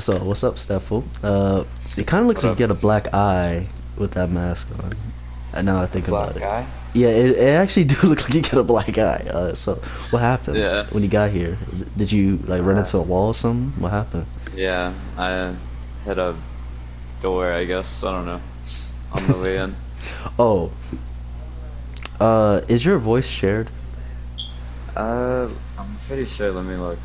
So what's up, Stepful? It kind of looks What like you up? get a black eye with that mask on. And now I A think about black it. guy? Yeah, it actually do look like you get a black eye. So what happened Yeah. when you got here? Did you like run Uh, into a wall or something? What happened? yeah, I hit a door, I guess. I don't know. On the way in. Oh, is your voice shared? I'm pretty sure. Let me look.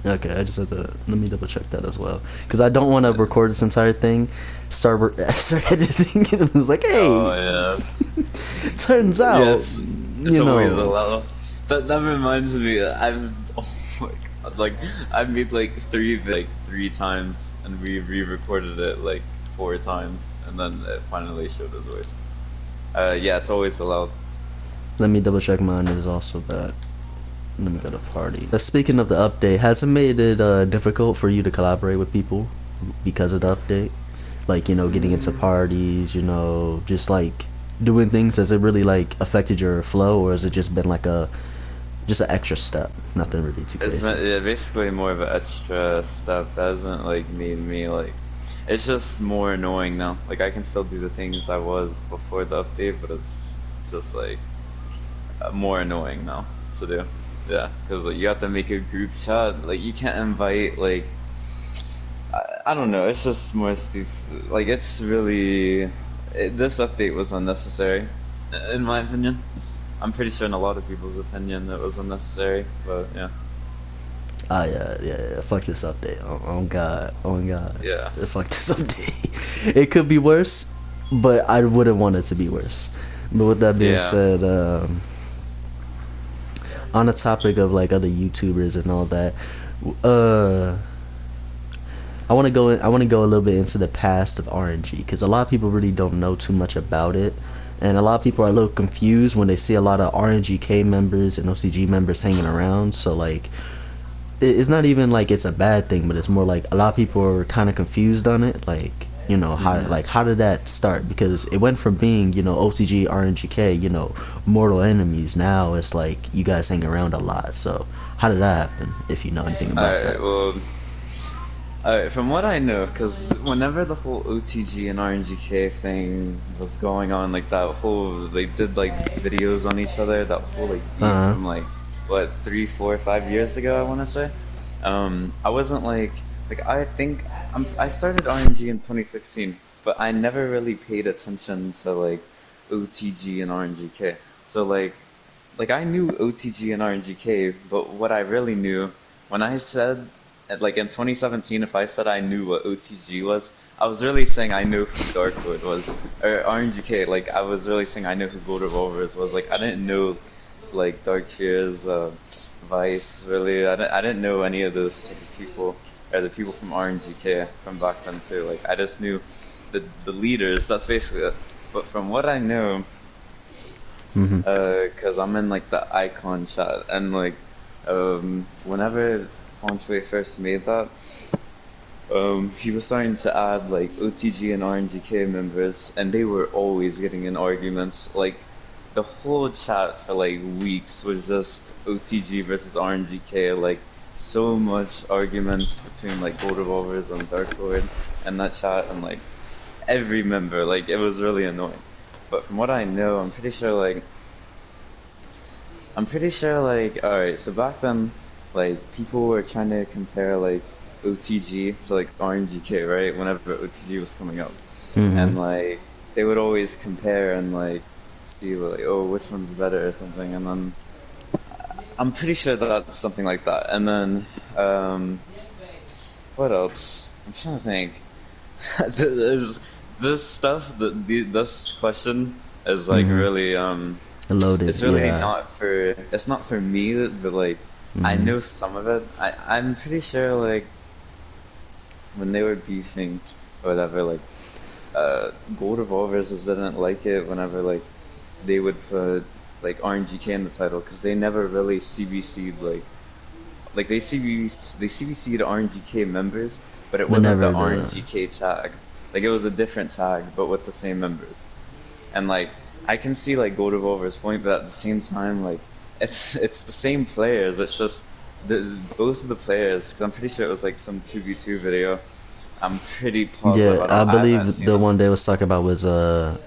Okay, I just had to let me double check that as well because I don't want to Yeah. record this entire thing, start editing, and it's like, Oh hey, yeah. turns Yeah, out, it's you always a know. lot. That reminds me. Oh my God, like I made like three times, and we re-recorded it like four times, and then it finally showed his voice. Yeah, it's always allowed. Let me double check mine is also that. Let me go to party. Speaking of the update, has it made it difficult for you to collaborate with people because of the update? Like, getting into Mm. parties, just like doing things. Has it really like affected your flow, or has it just been like just an extra step? Nothing really too It's crazy. yeah, basically more of an extra stuff. It hasn't like made me like. It's just more annoying now. Like I can still do the things I was before the update, but it's just like more annoying now to do. Yeah, because like you have to make a group chat. Like you can't invite like I don't know. It's just more stupid. Like it's really this update was unnecessary, in my opinion. I'm pretty sure in a lot of people's opinion it was unnecessary, but yeah. Ah, yeah. Fuck this update. Oh God, oh God. Yeah. Fuck this update. It could be worse, but I wouldn't want it to be worse. But with that being Yeah. said, on the topic of like other YouTubers and all that, uh, I want to go a little bit into the past of RNG because a lot of people really don't know too much about it, and a lot of people are a little confused when they see a lot of RNGK members and OCG members hanging around. So like, it's not even like it's a bad thing, but it's more like a lot of people are kind of confused on it. Like, Hmm. how did that start? Because it went from being OCG RNGK, mortal enemies. Now it's like you guys hang around a lot. So how did that happen? If you know anything about that. Alright, well, alright, from what I know, because whenever the whole OTG and RNGK thing was going on, like that whole, they did like videos on each other, that whole like beef Uh huh. from like, what, 3, 4, 5 years ago, I want to say. I wasn't like I think I started RNG in 2016, but I never really paid attention to like OTG and RNGK. So like I knew OTG and RNGK, but what I really knew when I said like in 2017, if I said I knew what OTG was, I was really saying I knew who Dark Lord was, or RNGK. Like I was really saying I knew who Gold Revolvers was. Like I didn't know like Dark Fears, Vice. Really, I didn't know any of those type of people or the people from RNGK from back then too. Like I just knew the leaders. That's basically it. But from what I know. Mhm. Cause I'm in like the icon chat and like whenever Fontre first made that, he was starting to add like OTG and RNGK members and they were always getting in arguments. Like the whole chat for like weeks was just OTG versus RNGK, like so much arguments between like Gold Revolvers and Dark Lord and that chat and like every member, like it was really annoying. But from what I know, alright, so back then, like, people were trying to compare, like, OTG to, like, RNGK, right? Whenever OTG was coming up. Mhm. And, like, they would always compare and, like, see, like, oh, which one's better or something. And then, I'm pretty sure that's something like that. And then, what else? I'm trying to think. There's this stuff, this question is, like, Mhm. really, Loaded. it's really Yeah. it's not for me, but like I Mhm. know some of it. I'm pretty sure like when they were beefing or whatever, like Gold Revolvers just didn't like it whenever like they would put like RNGK in the title because they never really CBC'd like they CBC'd RNGK members, but it But wasn't the never the. RNGK tag. Like it was a different tag, but with the same members. And like I can see like Gold Revolver's point, but at the same time, like it's the same players. It's just both of the players, 'cause I'm pretty sure it was like some 2v2 video. I'm pretty positive. Yeah, I I haven't believe seen the them. one they was talking about was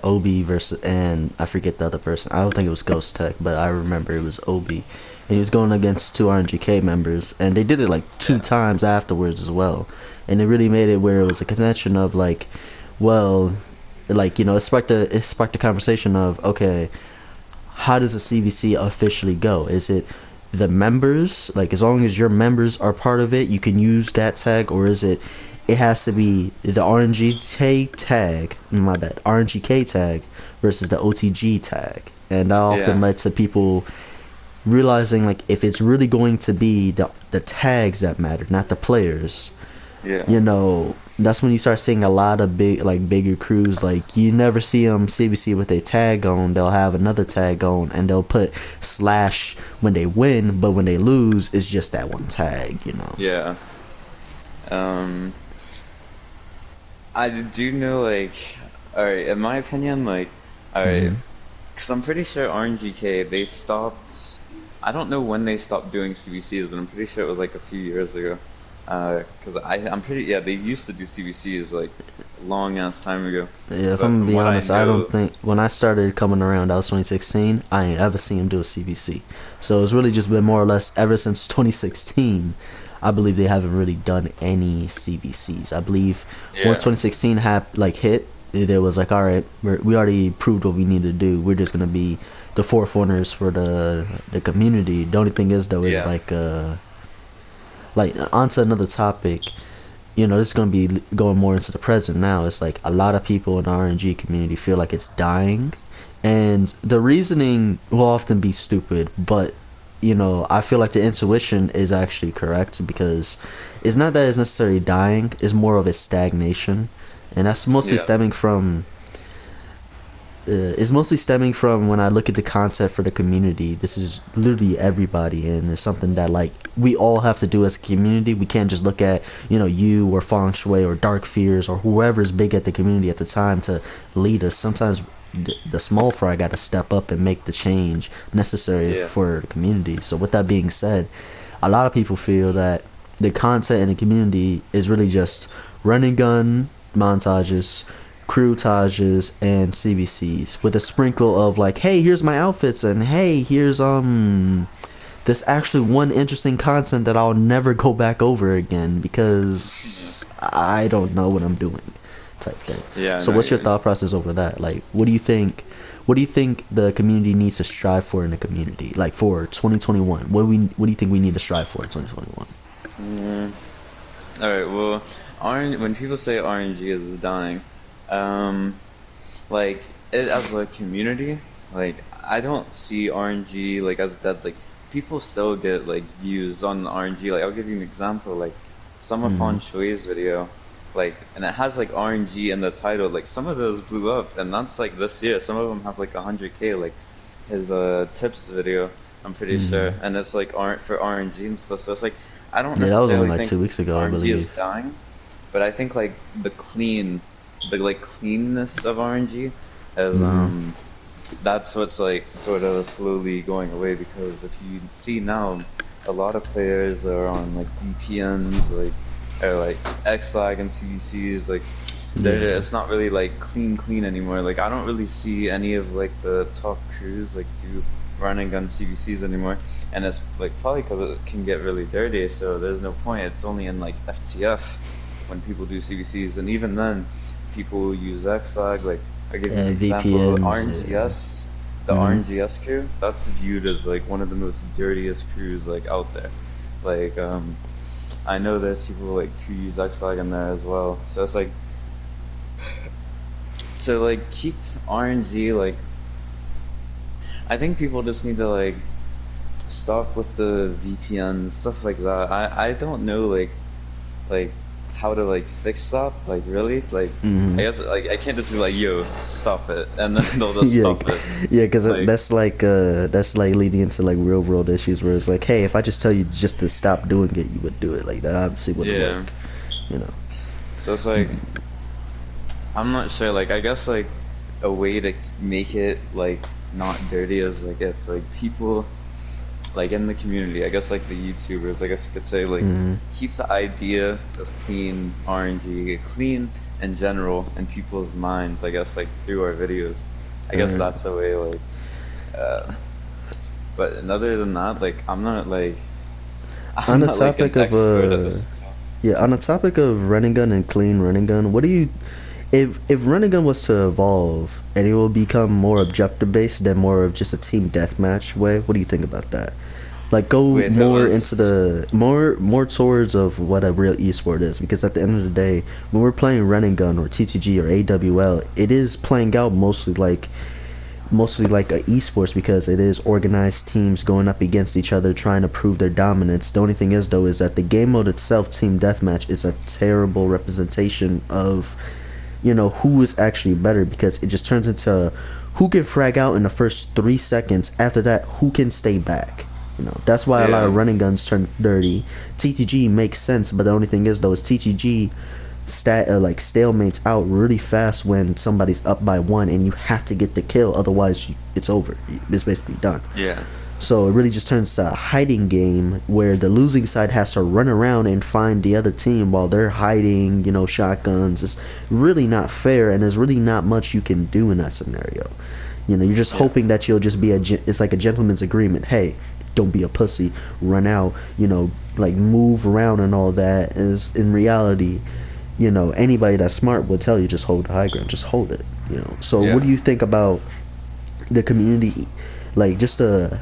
Obi versus, and I forget the other person. I don't think it was Ghost Tech, but I remember it was Obi, and he was going against two RNGK members, and they did it like two Yeah, times afterwards as well, and it really made it where it was a contention of like, well, like, it sparked a conversation of, okay, how does a CVC officially go? Is it the members, like as long as your members are part of it, you can use that tag, or is it has to be the RNGK tag, my bad, RNGK tag versus the OTG tag? And that often yeah, led to people realizing like if it's really going to be the tags that matter, not the players, yeah, that's when you start seeing a lot of bigger crews. Like you never see them CBC with a tag on. They'll have another tag on, and they'll put slash when they win, but when they lose, it's just that one tag. yeah. Um, I do know, like, alright, in my opinion, like, alright, Hmm. because I'm pretty sure RNGK, they stopped, I don't know when they stopped doing CBCs, but I'm pretty sure it was like a few years ago. Because I'm pretty, yeah, they used to do CBCs like a long ass time ago. Yeah, if But I'm gonna from be what I honest, I don't know, think when I started coming around, that was 2016. I ain't ever seen him do a CBC. So it's really just been more or less ever since 2016. I believe they haven't really done any CVCs. I believe once yeah, 2016 hit, there was like, all right, we already proved what we need to do. We're just gonna be the forerunners for the community. The only thing is though is yeah, like onto another topic. This is going to be going more into the present now. It's like a lot of people in the RNG community feel like it's dying, and the reasoning will often be stupid, but I feel like the intuition is actually correct, because it's not that it's necessarily dying, it's more of a stagnation, and that's mostly yeah, stemming from is mostly stemming from when I look at the concept for the community. This is literally everybody, and it's something that like we all have to do as a community. We can't just look at you or Feng Shui or Dark Fears or whoever's big at the community at the time to lead us. Sometimes the small fry got to step up and make the change necessary yeah, for the community. So with that being said, a lot of people feel that the content in the community is really just running gun montages, crew tages, and CBCs with a sprinkle of like, hey, here's my outfits, and hey, here's this actually one interesting content that I'll never go back over again because I don't know what I'm doing, type thing. yeah, So no, what's your thought process over that? Like, what do you think the community needs to strive for in the community, like for 2021? What do you think we need to strive for in 2021? mm, alright, well, when people say RNG is dying, um, like it as a community, like I don't see RNG like as dead. Like people still get like views on RNG. Like I'll give you an example. Like some of Mm-hmm. Fon Shui's video, like and it has like RNG in the title. Like some of those blew up, and that's like this year. Some of them have like 100K. Like his tips video, I'm pretty sure, Mm-hmm. and it's like aren't for RNG and stuff. So it's like I don't Yeah, that was only necessarily like think 2 weeks ago, I RNG is believe. dying. But I think like the like cleanness of RNG is Mm-hmm. that's what's like sort of slowly going away, because if you see now, a lot of players are on like VPNs, like or like XLAG and CDCs, like Yeah. it's not really like clean anymore. Like I don't really see any of like the top crews like do running gun CVCs anymore, and it's like probably because it can get really dirty. So there's no point. It's only in like FTF when people do CVCs, and even then, people use XLAG. Like I give you an Yeah, example, VPNs. Yeah. RNGS, the Mm-hmm. RNGS crew, that's viewed as like one of the most dirtiest crews like out there. Like I know there's people like who use XLAG in there as well. So it's like to like keep RNG like I think people just need to like stop with the VPN stuff like that. I don't know like how to like fix that. Like really, like I Mm-hmm. guess like I can't just be like yo stop it and then they'll just Yeah, stop it. yeah, because Like that's like leading into like real world issues where it's like, hey, if I just tell you just to stop doing it, you would do it. Like that obviously wouldn't yeah, work, you know. so it's like I'm not sure. Like I guess like a way to make it like not dirty is like if like people like in the community, I guess like the YouTubers, I guess you could say like Mm-hmm. keep the idea of clean RNG clean in general in people's minds, I guess like through our videos. I guess that's a way like uh but other than that, like I'm not like On I'm the not like an topic of expert at this. So. yeah, on the topic of running gun and clean running gun, what do you if running gun was to evolve and it will become more objective based than more of just a team deathmatch way, what do you think about that? Like go Wait, if it more into was the more towards of what a real esport is, because at the end of the day when we're playing running gun or TTG or AWL, it is playing out mostly like a esports, because it is organized teams going up against each other trying to prove their dominance. The only thing is though is that the game mode itself, team deathmatch, is a terrible representation of who is actually better, because it just turns into who can frag out in the first 3 seconds. After that, who can stay back. That's why a lot of yeah. running guns turn dirty. TTG makes sense, but the only thing is though is TTG like stalemates out really fast when somebody's up by one and you have to get the kill, otherwise it's over. It's basically done. Yeah. So it really just turns to a hiding game where the losing side has to run around and find the other team while they're hiding, shotguns. It's really not fair, and there's really not much you can do in that scenario. You're just Yeah. hoping that you'll just be it's like a gentleman's agreement. Hey, don't be a pussy, run out, like move around and all that. Is in reality, anybody that's smart would tell you just hold the high ground, just hold it. So what Yeah. do you think about the community, like just the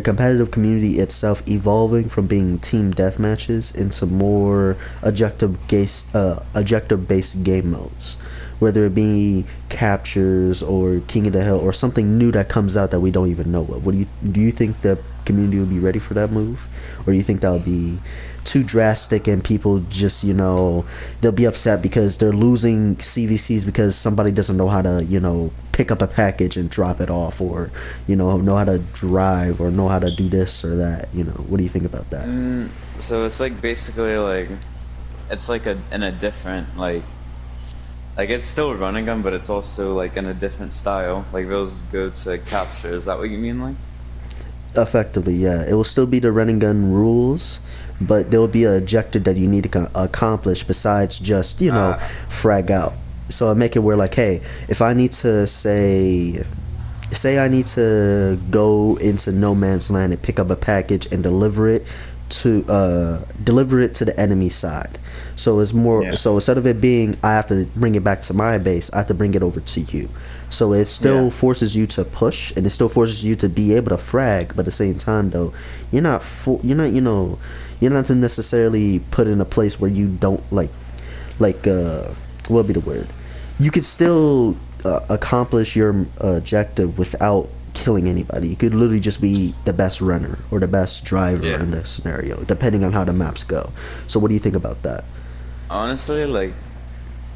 competitive community itself evolving from being team death matches into more objective based game modes, whether it be captures or King of the Hill or something new that comes out that we don't even know of? What do you think the community will be ready for that move, or do you think that'll be too drastic and people just they'll be upset because they're losing CVCs because somebody doesn't know how to pick up a package and drop it off, or know how to drive or know how to do this or that? What do you think about that? So it's like basically like it's like in a different like it's still running gun, but it's also like in a different style. Like those go to capture. Is that what you mean? Like Effectively, yeah, it will still be the running gun rules, but there will be an objective that you need to accomplish besides just uh frag out. So I make it where, like, hey, if I need to say I need to go into no man's land and pick up a package and deliver it to the enemy side. So it's more, yeah. so instead of it being I have to bring it back to my base, I have to bring it over to you. So it Yeah. still forces you to push, and it still forces you to be able to frag, but at the same time though, you're not necessarily put in a place where you don't what would be the word? You could still accomplish your objective without killing anybody. You could literally just be the best runner or the best driver Yeah. in the scenario, depending on how the maps go. So what do you think about that? Honestly, like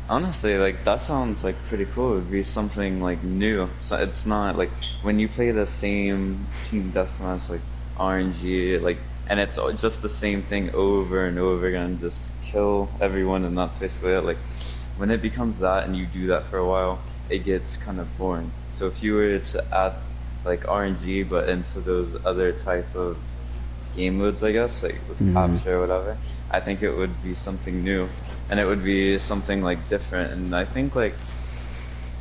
honestly, like that sounds like pretty cool. It'd be something like new. So it's not like when you play the same team deathmatch like RNG, like and it's just the same thing over and over again, just kill everyone and that's basically it. Like when it becomes that and you do that for a while, it gets kind of boring. So if you were to add like RNG but into those other type of game modes, I guess, like with Mm-hmm. capture or whatever, I think it would be something new, and it would be something like different. And I think like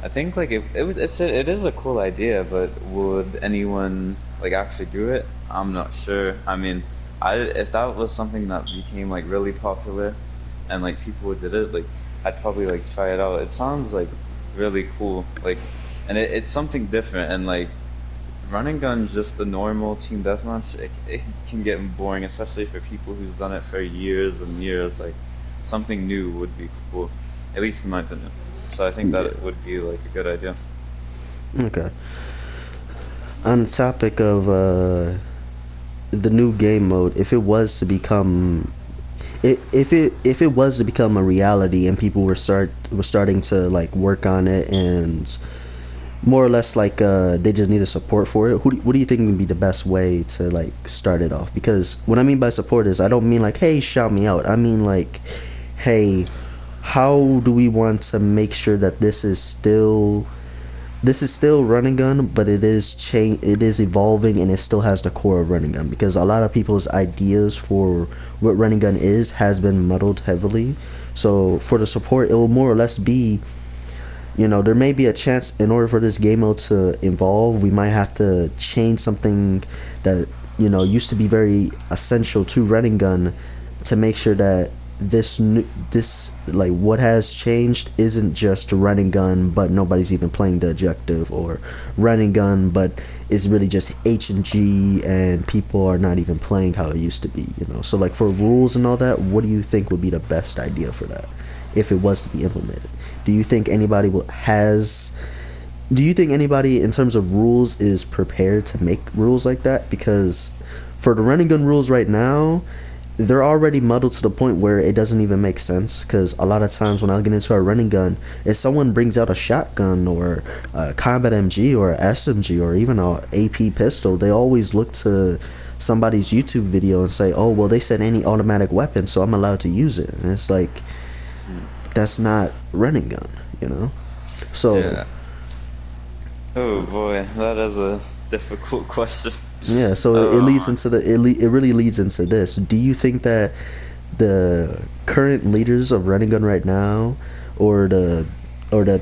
it is a cool idea, but would anyone like actually do it? I'm not sure. I mean, I if that was something that became like really popular, and like people did it, like I'd probably like try it out. It sounds like really cool, like, and it's something different, and like running gun, just the normal team deathmatch, it can get boring, especially for people who's done it for years and years. Like something new would be cool, at least in my opinion. So I think that Yeah. it would be like a good idea. Okay. On the topic of the new game mode, if it was to become a reality and people were starting to like work on it, and more or less like they just need a support for it, what do you think would be the best way to like start it off? Because what I mean by support is I don't mean like, hey, shout me out. I mean like, hey, how do we want to make sure that this is still this is still run and gun, but it is evolving, and it still has the core of run and gun, because a lot of people's ideas for what run and gun is has been muddled heavily. So for the support, it will more or less be, there may be a chance in order for this game mode to evolve, we might have to change something that, used to be very essential to run and gun, to make sure that this like what has changed isn't just run and gun but nobody's even playing the objective, or run and gun but it's really just H and G and people are not even playing how it used to be. So like for rules and all that, what do you think would be the best idea for that if it was to be implemented? Do you think anybody in terms of rules is prepared to make rules like that? Because for the run and gun rules right now, they're already muddled to the point where it doesn't even make sense. Because a lot of times when I get into a running gun, if someone brings out a shotgun or a combat MG or a SMG or even a AP pistol, they always look to somebody's YouTube video and say, oh well, they said any automatic weapon, so I'm allowed to use it. And it's like, that's not running gun. So Yeah. Oh boy, that is a difficult question. yeah, so it leads Uh, into it really leads into this. Do you think that the current leaders of Running Gun right now, or the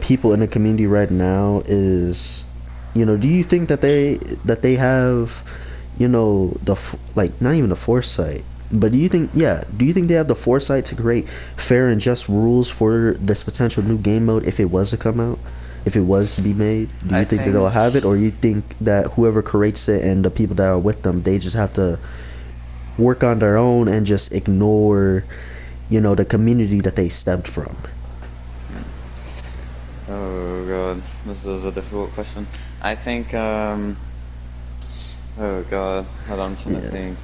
people in the community right now, is, do you think that they have, like, not even the foresight, but do you think they have the foresight to create fair and just rules for this potential new game mode if it was to come out? If it was to be made, do I you think that they'll think have it, or you think that whoever creates it and the people that are with them, they just have to work on their own and just ignore, the community that they stepped from? Oh god, this is a difficult question. I think oh god, hold on, I'm trying to Yeah, think.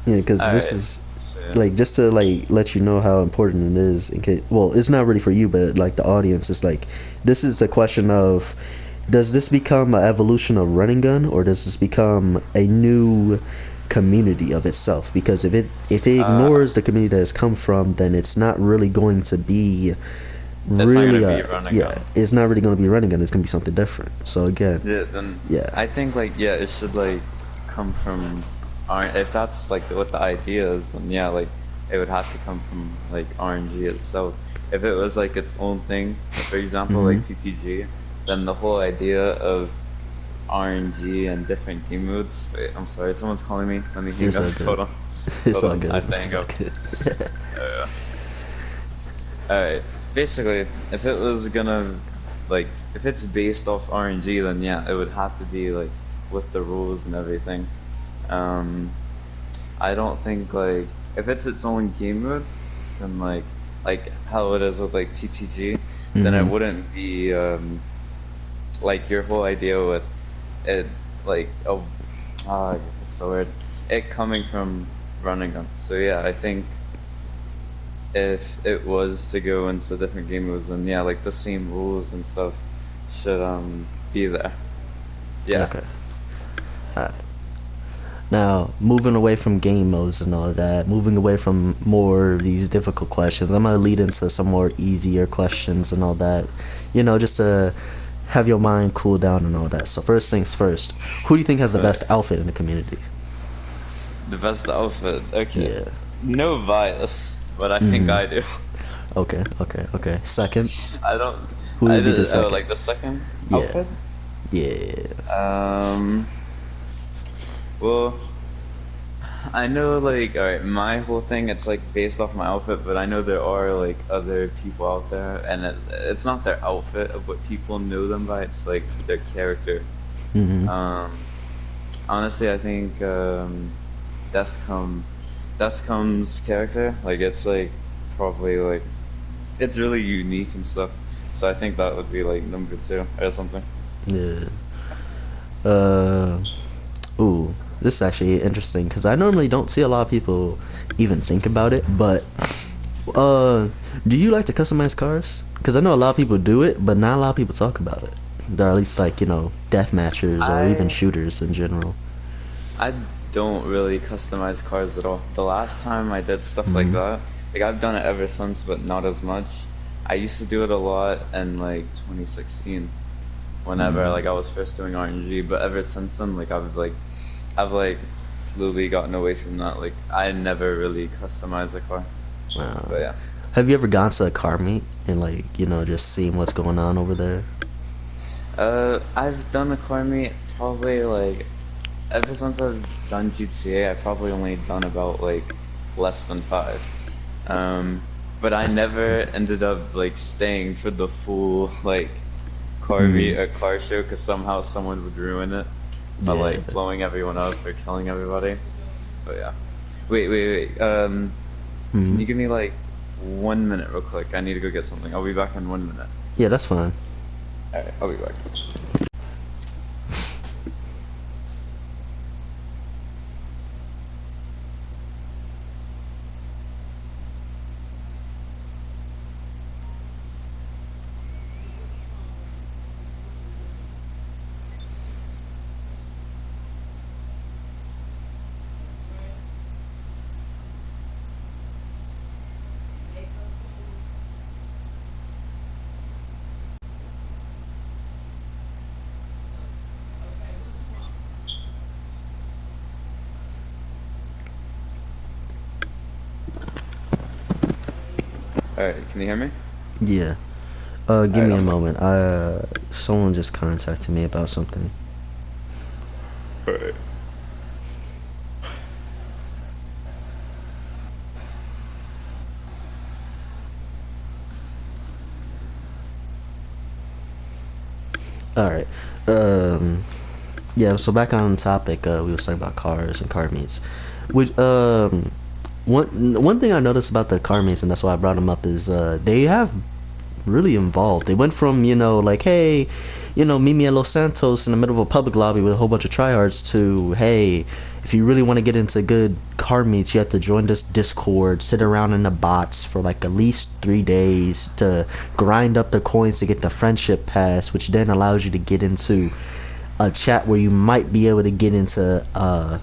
yeah, because this Alright. is Yeah. like, just to like let you know how important it is. In case, well, it's not really for you, but like the audience, it's like, this is the question of, does this become an evolution of running gun, or does this become a new community of itself? Because if it Uh ignores the community that it's come from, then it's not really going to be it's not gonna really be run and yeah, gun. it's not really going to be running gun. It's going to be something different. So again, Yeah, then yeah. I think like yeah, it should like come from R if that's like what the idea is, then yeah, like it would have to come from like RNG itself. If it was like its own thing, for example, Hmm. like TTG, then the whole idea of RNG and different game modes. Wait, I'm sorry, someone's calling me. Let me hang It's up. all good. Hold on. It's Hold all on. I good. have to It's hang all up. good. Uh, Alright. Basically, if it was gonna like if it's based off RNG, then yeah, it would have to be like with the rules and everything. Um I don't think like if it's its own game mode, then like how it is with like TTG, then it Hmm. wouldn't be like your whole idea with it like of what's the word? It coming from running gun. So yeah, I think if it was to go into different game modes, then yeah, like the same rules and stuff should be there. Yeah. Okay. Alright. Now, moving away from game modes and all that, moving away from more of these difficult questions, I'm gonna lead into some more easier questions and all that. Just to have your mind cool down and all that. So first things first, who do you think has the best Right. outfit in the community? The best outfit. Okay. Yeah. No bias, but I think Hmm. I do. Okay. Okay. Okay. Second, I don't. who I would be the did. Oh, second? like the second Yeah. outfit. Yeah. Um. Well, I know like alright, my whole thing it's like based off my outfit, but I know there are like other people out there, and it's not their outfit of what people know them by. It's like their character. Hmm. Um. Honestly, I think Death Come, Death Come's character, like it's like probably like it's really unique and stuff. So I think that would be like number two or something. Yeah. Uh. Ooh. This is actually interesting because I normally don't see a lot of people even think about it. But uh, do you like to customize cars? Because I know a lot of people do it, but not a lot of people talk about it. Or at least, like, death matchers or even I shooters in general. I don't really customize cars at all. The last time I did stuff like Hmm. that, like I've done it ever since, but not as much. I used to do it a lot in like 2016. whenever Mm. like I was first doing RNG, but ever since then, like I've slowly gotten away from that. Like I never really customized a car. But yeah. Have you ever gone to a car meet and like just seeing what's going on over there? I've done a car meet probably like ever since I've done GTA, I've probably only done about like less than five. Um, but I never ended up like staying for the full like car Mm. meet or car show because somehow someone would ruin it by Yeah. like blowing everyone up or killing everybody. But yeah. Wait. Can Mm. you give me like 1 minute real quick? I need to go get something. I'll be back in 1 minute. Yeah, that's fine. Alright, I'll be back. Alright, can you hear me? Yeah. Give Alright, me a I'm back. moment. Someone just contacted me about something. Alright. All right. Um. Yeah. So back on topic. We were talking about cars and car meets. Which one thing I noticed about the car meets, and that's why I brought them up, is they have really involved. They went from, like, hey, meet me at Los Santos in the middle of a public lobby with a whole bunch of tryhards to, hey, if you really want to get into good car meets, you have to join this Discord, sit around in the bots for like at least 3 days to grind up the coins to get the friendship pass, which then allows you to get into a chat where you might be able to get into a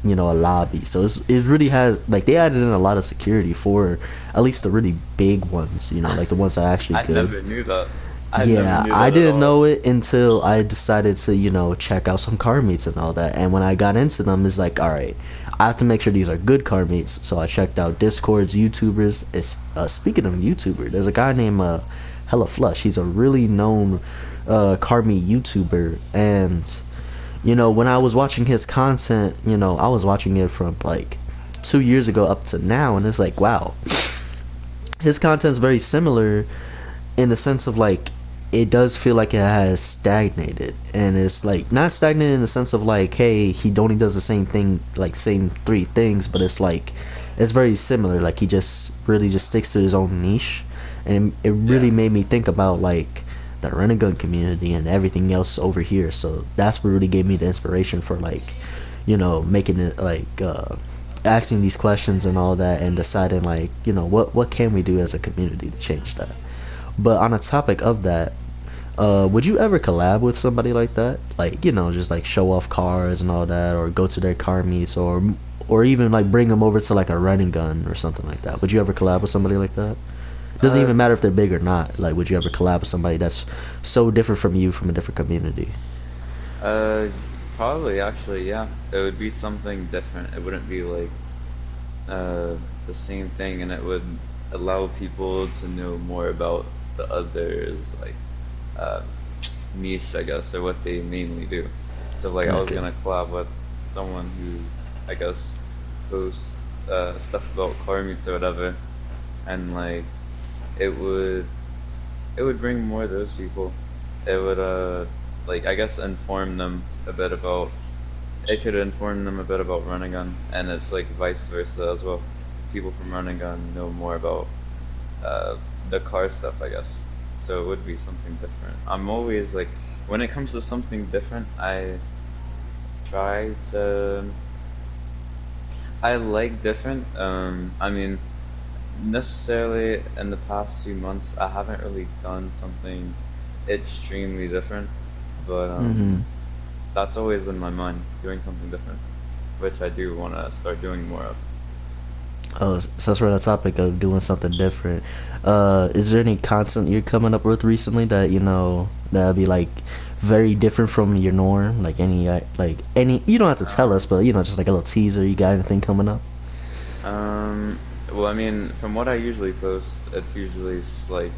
lobby. So it really has, like, they added in a lot of security for at least the really big ones, like the ones that are actually I good. never knew that. I never Yeah, knew I that at didn't all. know it until I decided to, check out some car meets and all that. And when I got into them, it's like, all right, I have to make sure these are good car meets. So I checked out Discords, YouTubers. Speaking of YouTuber, there's a guy named Hella Flush. He's a really known car meet YouTuber, and when I was watching his content, I was watching it from like 2 years ago up to now, and it's like, wow, his content's very similar in the sense of like it does feel like it has stagnated, and it's like not stagnated in the sense of like, hey, he only does the same thing, like same three things, but it's like it's very similar. Like he just really just sticks to his own niche, and it really Yeah. made me think about like the run and gun community and everything else over here. So that's what really gave me the inspiration for like making it like asking these questions and all that, and deciding like what can we do as a community to change that. But on a topic of that, would you ever collab with somebody like that? Like, just like show off cars and all that, or go to their car meets, or even like bring them over to like a running gun or something like that. Would you ever collab with somebody like that? Doesn't Uh, even matter if they're big or not. Like, would you ever collab with somebody that's so different from you, from a different community? uh, Probably actually, yeah. It would be something different. It wouldn't be like uh the same thing, and it would allow people to know more about the others, like uh, niche, I guess, or what they mainly do. So like I was Okay. gonna collab with someone who I guess posts stuff about car meets or whatever, and like it would it would bring more of those people. It would like I guess inform them a bit about it could inform them a bit about running gun, and it's like vice versa as well. People from running gun know more about uh, the car stuff, I guess. So it would be something different. I'm always like, when it comes to something different, try to, I like different. I mean, necessarily in the past 2 months, I haven't really done something extremely different, but Mm-hmm. that's always in my mind, doing something different, which I do want to start doing more of. Oh, since we're on the topic of doing something different, is there any content you're coming up with recently that that'd be like very different from your norm? Like any, you don't have to tell us, Um, but just like a little teaser. You got anything coming up? well, I mean, from what I usually post, it's usually like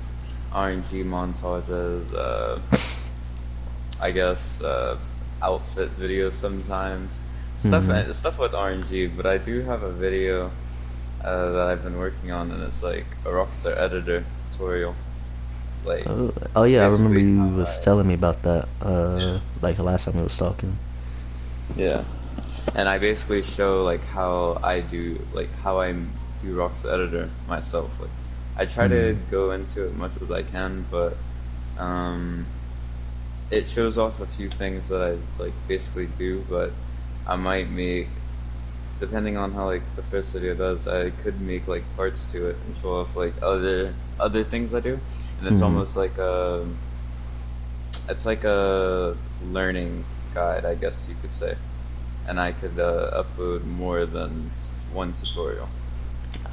RNG montages, I guess outfit videos sometimes, Hmm. stuff with RNG. But I do have a video that I've been working on, and it's like a Rockstar editor tutorial, like Oh yeah, I remember basically you how was telling me about that. yeah Like the last time we was talking. yeah, and I basically show like how I do like how I do Rockstar editor myself. Like I try to Hmm. go into it much as I can, but um, it shows off a few things that I like basically do, but I might make, depending on how like the first video does, I could make like parts to it and show off like other things I do, and it's Hmm. almost like a learning guide, I guess you could say, and I could upload more than one tutorial.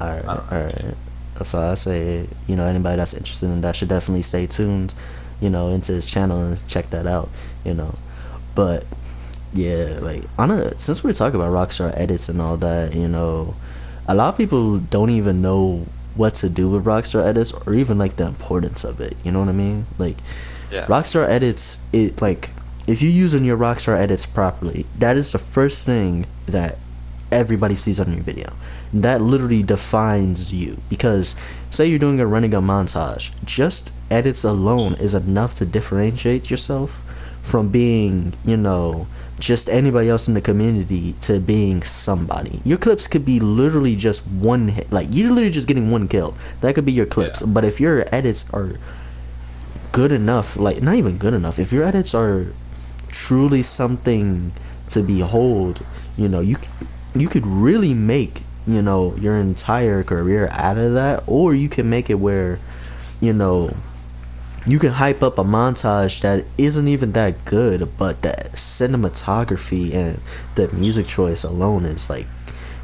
All I right, don't all know. right. So I say, anybody that's interested in that should definitely stay tuned, into his channel and check that out. You know, but yeah, like on a since we're talking about Rockstar edits and all that, a lot of people don't even know what to do with Rockstar edits or even like the importance of it. You know what I mean? Like Yeah, Rockstar edits, it like if you're using your Rockstar edits properly, that is the first thing that everybody sees on your video. That literally defines you because say you're doing a running gun montage, just edits alone is enough to differentiate yourself from being, just anybody else in the community to being somebody. Your clips could be literally just one hit, like you're literally just getting one kill. That could be your clips. yeah, But if your edits are good enough, like not even good enough, if your edits are truly something to behold, you could really make your entire career out of that, or you can make it where you know you can hype up a montage that isn't even that good, but the cinematography and the music choice alone is like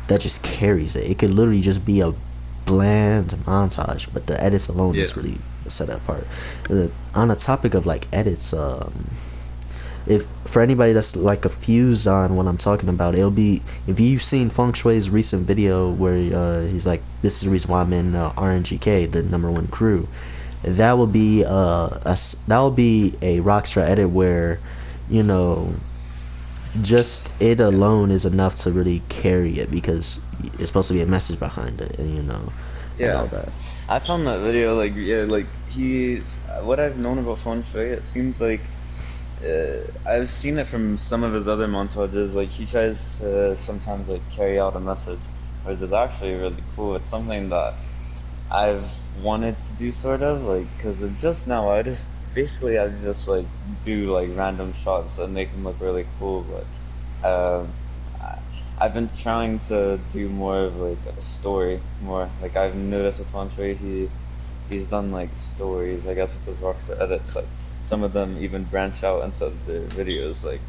that just carries it. It could literally just be a bland montage, but the edits alone yeah, is really set apart. On the topic of like edits, if for anybody that's like confused on what I'm talking about, it'll be if you've seen Feng Shui's recent video where he's like, "This is the reason why I'm in RNGK, the number one crew." That will be that will be a Rockstar edit where, you know, just it alone is enough to really carry it because it's supposed to be a message behind it, and and all yeah. that. I found that video like yeah, like what I've known about Feng Shui, it seems like I've seen it from some of his other montages. Like he tries to sometimes like carry out a message, which is actually really cool. It's something that I've wanted to do sort of like because just now I just like do like random shots and make them look really cool. But I- I've been trying to do more of like a story more. Like I've noticed with Lantre, he's done like stories, I guess, with his Rockstar edits. Like some of them even branch out into the videos. Like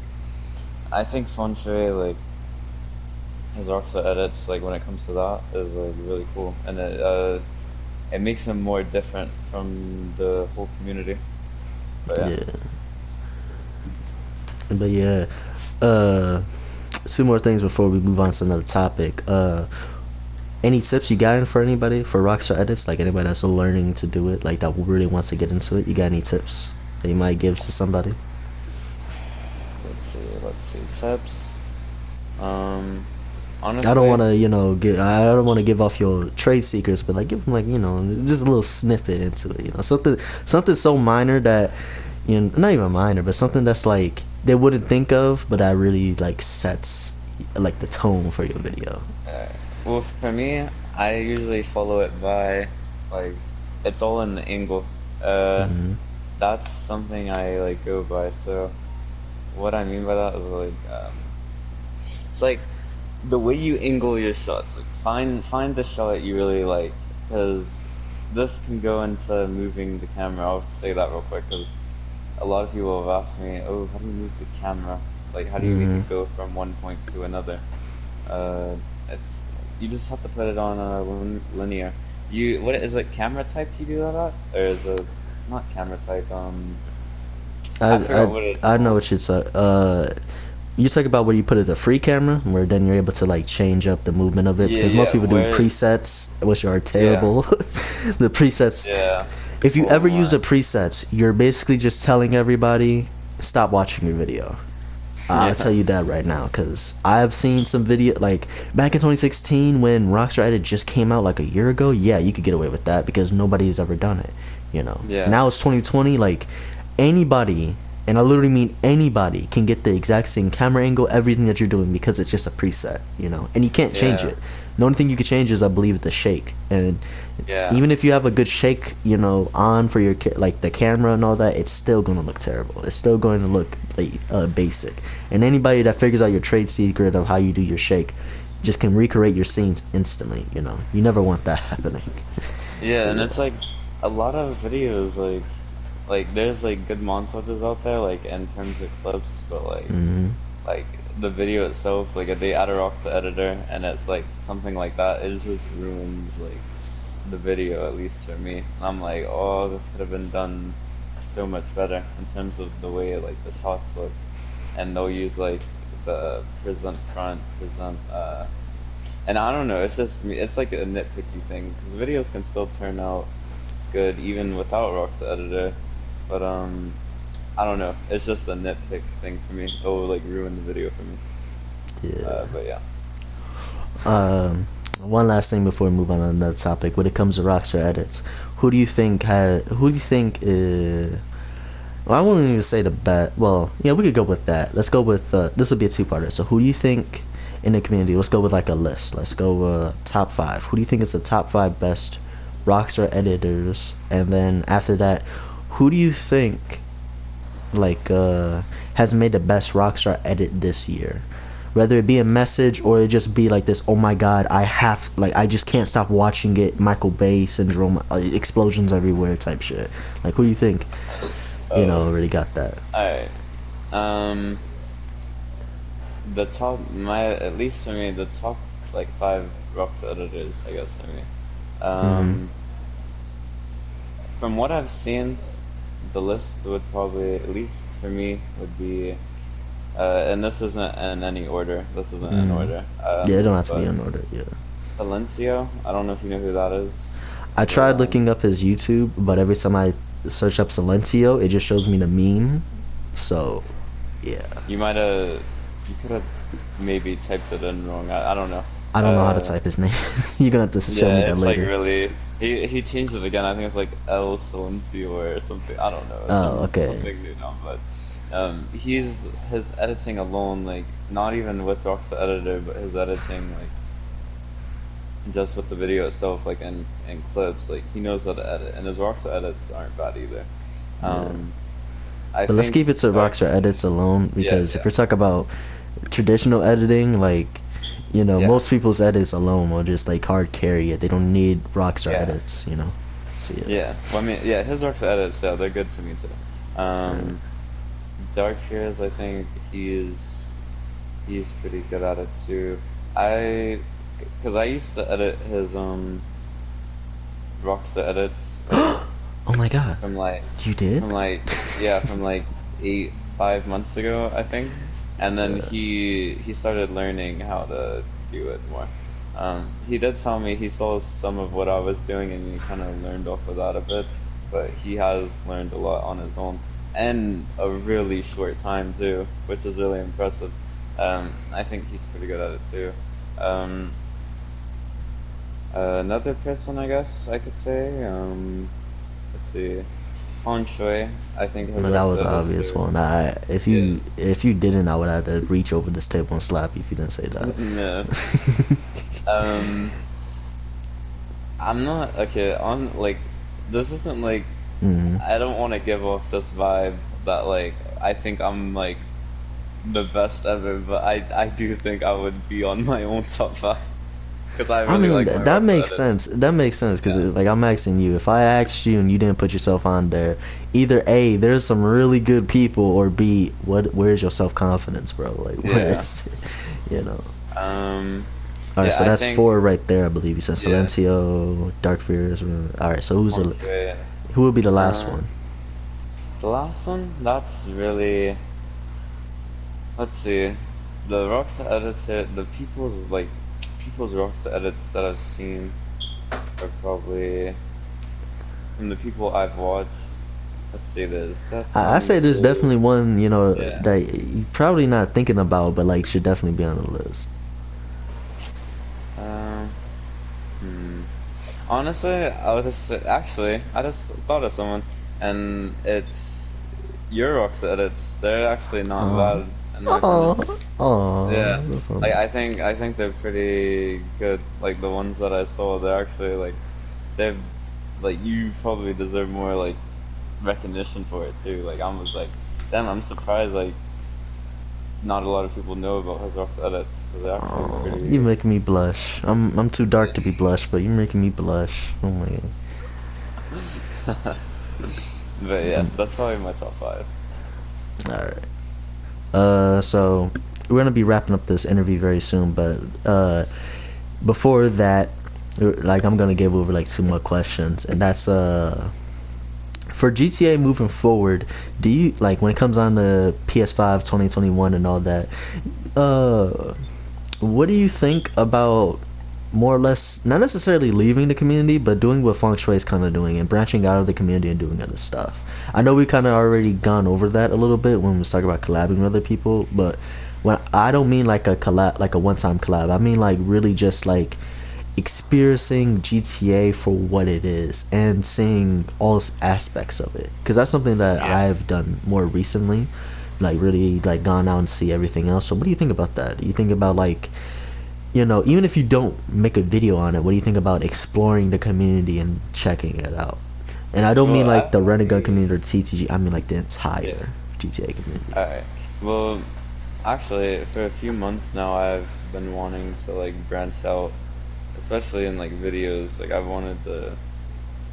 I think Fontre, like his Rockstar edits, like when it comes to that, is like really cool, and it makes him more different from the whole community. But yeah. Yeah, but yeah. Uh, Two more things before we move on to another topic. Any tips you got for anybody for Rockstar edits? Like anybody that's learning to do it, like that really wants to get into it. You got any tips that you might give to somebody? Let's see, tips. Um, I don't want honestly, to, get. I don't want to give off your trade secrets, but like give them like just a little snippet into it. Something so minor that not even minor, but something that's like they wouldn't think of, but that really like sets like the tone for your video. uh, well, for me, I usually follow it by like it's all in the angle. Uh, Hmm. that's something I like go by. So what I mean by that is like it's like the way you angle your shots. Like find the shot you really like, because this can go into moving the camera. I'll say that real quick because a lot of people have asked me, "Oh, how do you move the camera? Like, how do you make Hmm. it go from one point to another?" It's you just have to put it on linear. You what is it? Camera type you do that at, or is it not camera type? I I forgot what it's I know called. what you're saying. You talk about where you put it the free camera, where then you're able to like change up the movement of it Yeah, because most yeah. people do Where? presets, which are Yeah, terrible. The presets. yeah. If you Oh ever use my. the presets, you're basically just telling everybody stop watching your video. I'll Yeah, tell you that right now because I've seen some video like back in 2016 when Rockstar Edit just came out like a year ago. Yeah, you could get away with that because nobody's ever done it. You know. yeah, Now it's 2020. Like anybody, and I literally mean anybody, can get the exact same camera angle, everything that you're doing because it's just a preset. You know, and you can't change yeah, it. The only thing you can change is, I believe, the shake. And yeah, even if you have a good shake, you know, on for your like the camera and all that, it's still gonna look terrible. It's still going to look like basic. And anybody that figures out your trade secret of how you do your shake just can recreate your scenes instantly. You know, you never want that happening. yeah. So And yeah. it's like a lot of videos, like there's like good montages out there, like in terms of clips, but Hmm. like the video itself, like if they add a Roxa editor and it's like something like that, it just ruins like the video, at least for me. And I'm like, oh, this could have been done so much better in terms of the way like the shots look. And they'll use like the present front, present and I don't know, it's just me, it's like a nitpicky thing because videos can still turn out good even without Roxa editor. But I don't know, it's just a nitpick thing for me. It will like ruin the video for me. Yeah. But yeah. Um, One last thing before we move on to another topic. When it comes to Rockstar edits, who do you think had? Who do you think is? Well, I wouldn't even say the best. Well, yeah, we could go with that. Let's go with this will be a two-parter. So, who do you think in the community? Let's go with like a list. Let's go top five. Who do you think is the top five best Rockstar editors? And then after that, who do you think like has made the best Rockstar edit this year? Whether it be a message or it just be like this, oh my god, I have like I just can't stop watching it, Michael Bay syndrome, explosions everywhere type shit. Like who do you think, you know, Oh, already got that? alright. Um, the top, at least for me, the top like five Rocks editors, I guess for me. Mm-hmm. Um, from what I've seen, the list would probably, at least for me, would be, and this isn't in any order. This isn't in Mm-hmm. order. Yeah, it don't have to be But in order. Yeah. Silencio, I don't know if you know who that is, I but tried looking up his YouTube, but every time I search up Silencio, it just shows me the meme. So, yeah. you might have, you could have maybe typed it in wrong. I don't know. I don't know how to Uh, type his name. You're gonna have to show me Yeah, that it's like later. really he changed it again. I think it's like El Silencio or something. I don't know. It's Oh, okay. something new now, but he's his editing alone, like not even with Rock's editor, but his editing like just with the video itself, like in clips, like he knows how to edit, and his Rock's edits aren't bad either. Yeah. Um, I But let's think keep it to Dark. Rockstar edits alone Yeah, because if yeah, we're talking about traditional editing, like, you know, yeah, most people's edits alone will just like hard carry it. They don't need Rockstar yeah, edits, you know. So yeah. yeah. Well, I mean, yeah, his Rock's edits, yeah, they're good to me too. Yeah. Dark Fears, I think he's pretty good at it too. I, because I used to edit his Rockstar edits Oh my god. from like You did? from like yeah from like 5 months ago I think, and then Yeah. he started learning how to do it more. He did tell me he saw some of what I was doing and he kind of learned off of that a bit, but he has learned a lot on his own and a really short time too, which is really impressive. I think he's pretty good at it too. Um, Another person, I guess I could say. Let's see, Han Shui. I think has But that worked was an at it obvious too. one. Yeah. If you didn't, I would have to reach over this table and slap you if you didn't say that. No. Um, I'm not okay. On like, this isn't like Hmm. I don't want to give off this vibe that like I think I'm like the best ever, but I do think I would be on my own top five because I I really mean like my that rocks makes edits. sense. That makes sense because Yeah. like I'm asking you, if I asked you and you didn't put yourself on there, either A, there's some really good people, or B, where's your self confidence, bro? Like where Yeah. is it? You know? Um. All right, Yeah, so I that's think, four right there, I believe. You said yeah, Silencio, Dark Fears. All right, so Feng who will be the last Uh, one? the last one, that's really, let's see, the Rockstar edits here, the people's Rockstar edits that I've seen are probably, from the people I've watched, let's see, there's I definitely say there's Blue, definitely one, yeah. that you're probably not thinking about, but like should definitely be on the list. Um, hmm. Honestly, I just thought of someone, and it's your Rockstar edits. They're actually not Oh, bad, in my opinion. oh, oh, Yeah, that's like one. I think they're pretty good. Like the ones that I saw, they're actually they're like you probably deserve more like recognition for it too. Like I was like, damn, I'm surprised like not a lot of people know about his Rock's edits because they're actually Oh, you pretty. making me blush. I'm too dark to be blush, but you're making me blush. Oh my But yeah, god. that's probably my top five. All right. So we're gonna be wrapping up this interview very soon, but before that, like I'm gonna give over like two more questions, and that's for GTA moving forward. Do you like when it comes on to PS5 2021 and all that? Uh, what do you think about more or less not necessarily leaving the community, but doing what Feng Shui is kind of doing and branching out of the community and doing other stuff? I know we kind of already gone over that a little bit when we was talking about collabing with other people, but when I don't mean like a collab, like a one-time collab, I mean like really just like experiencing GTA for what it is and seeing all aspects of it, because that's something that Yeah. I've done more recently, like really like gone out and see everything else. So what do you think about that? Do you think about like, even if you don't make a video on it, what do you think about exploring the community and checking it out? And I don't Well, mean like I've the Renegade only community or TTG, I mean like the yeah. entire GTA community. Alright. Well, actually, for a few months now, I've been wanting to like branch out, especially in like videos. Like I've wanted to,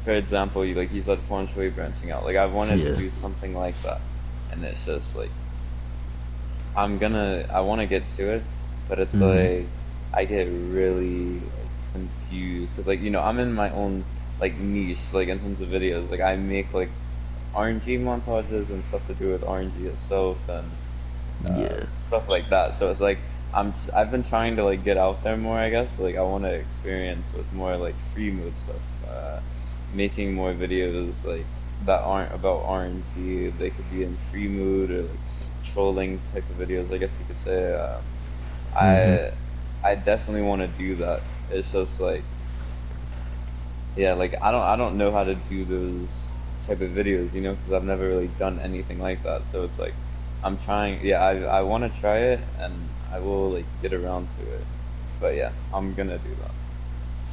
for example, you said feng shui branching out. Like I've wanted to Yeah. do something like that, and it's just like I want to get to it, but it's Mm-hmm. like I get really like confused because I'm in my own like niche like in terms of videos. Like I make like RNG montages and stuff to do with RNG itself and Yeah. stuff like that. So it's like I've been trying to like get out there more, I guess. Like I want to experience with more like free mode stuff, making more videos like that aren't about RNG. They could be in free mode or like trolling type of videos, I guess you could say. Mm-hmm. I I definitely want to do that. It's just like yeah, like I don't know how to do those type of videos, because I've never really done anything like that. So it's like I'm trying. Yeah, I want to try it, and I will like get around to it. But yeah, I'm gonna do that.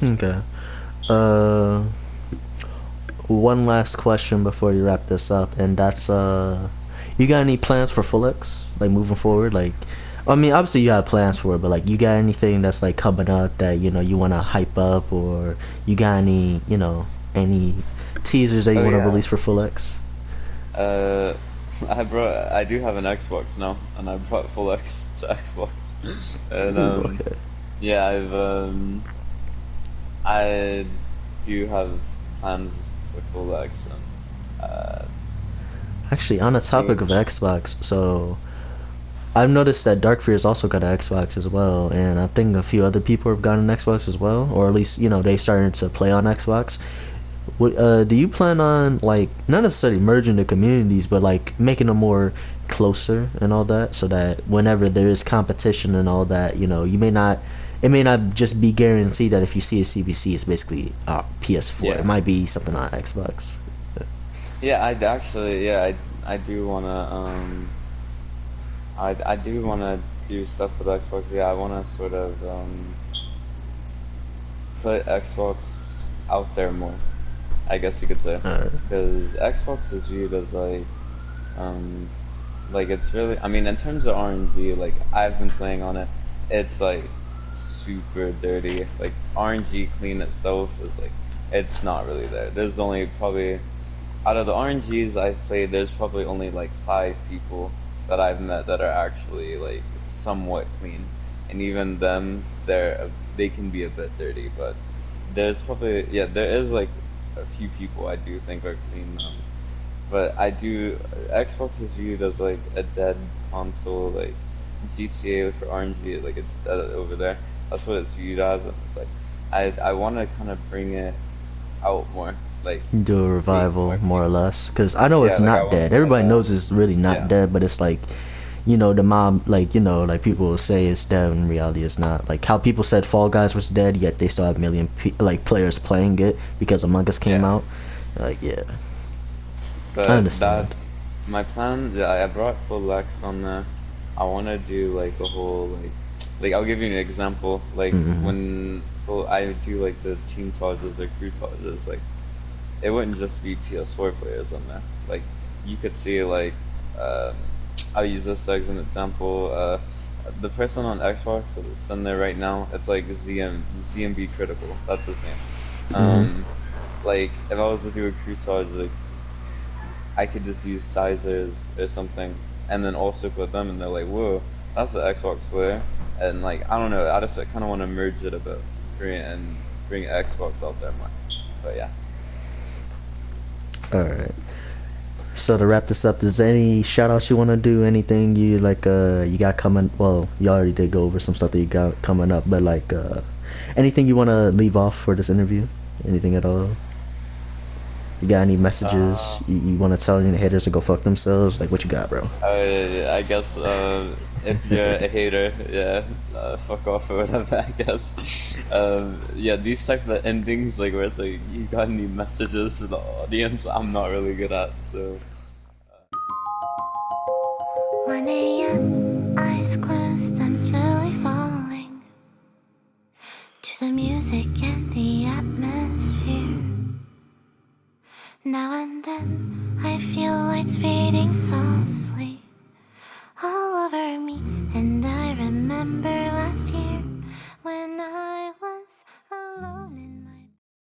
Okay. Uh, One last question before you wrap this up, and that's you got any plans for FULX, like moving forward? Like, I mean, obviously you have plans for it, but like, you got anything that's like coming up that you want to hype up, or you got any teasers that you Oh want to yeah. release for FULX? Uh, I do have an Xbox now, and I brought Full X to Xbox, and Ooh, okay. yeah, I do have plans for Full X, and Actually, on the topic of seeing. Xbox, so I've noticed that Dark Fear's also got an Xbox as well, and I think a few other people have gotten an Xbox as well, or at least they started to play on Xbox. What do you plan on, like, not necessarily merging the communities, but like making them more closer and all that, so that whenever there is competition and all that, it may not just be guaranteed that if you see a CBC, it's basically PS4. It Yeah. might be something on Xbox. Yeah, I'd actually, yeah, I do wanna, I do wanna do stuff with Xbox. Yeah, I wanna sort of, put Xbox out there more, I guess you could say. Uh, Because Xbox is viewed as um, it's really, I mean, in terms of RNG, like, I've been playing on it, it's like super dirty. Like, RNG clean itself is like, it's not really there. There's only probably out of the RNGs I've played, there's probably only like 5 people that I've met that are actually like somewhat clean. and even them, they can be a bit dirty. But there's probably, yeah, there is like a few people I do think are clean. But I do, Xbox is viewed as like a dead console, like GTA for RNG, like it's dead over there. That's what it's viewed as, and it's like I want to kind of bring it out more, like Do a make revival more more or people. less, because I know Yeah, it's like I not want to dead. kind Everybody of knows it's really not yeah, dead, but it's like, the mob, like, like people will say it's dead, in reality it's not. Like how people said Fall Guys was dead, yet they still have million like players playing it because Among Us came yeah. out. Like, yeah, I But that understand. my plan, yeah, I brought FULX on there. I want to do like a whole like I'll give you an example. Like Hmm. when full I do like the team charges or crew charges, like it wouldn't just be PS4 players on there. Like you could see like um, I'll use this as an example. The person on Xbox that's in there right now, it's like ZMB Critical. That's his name. Hmm. Um, like if I was to do a crew charge, like I could just use sizers or something, and then also put them, and they're like, whoa, that's the Xbox player. And like I don't know, I just kind of want to merge it a bit, bring Xbox out there more. But yeah. All right. So to wrap this up, is there any shout outs you want to do? Anything you like? You got coming? Well, you already did go over some stuff that you got coming up, but like, anything you want to leave off for this interview? Anything at all? You got any messages Uh, you want to tell any haters to go fuck themselves? Like, what you got, bro? I guess if you're a hater, yeah, fuck off or whatever. I guess. Yeah, these type of endings, like where it's like you got any messages to the audience, I'm not really good at. So 1 a.m., eyes closed, I'm slowly falling to the music and the atmosphere. Now and then, I feel lights fading.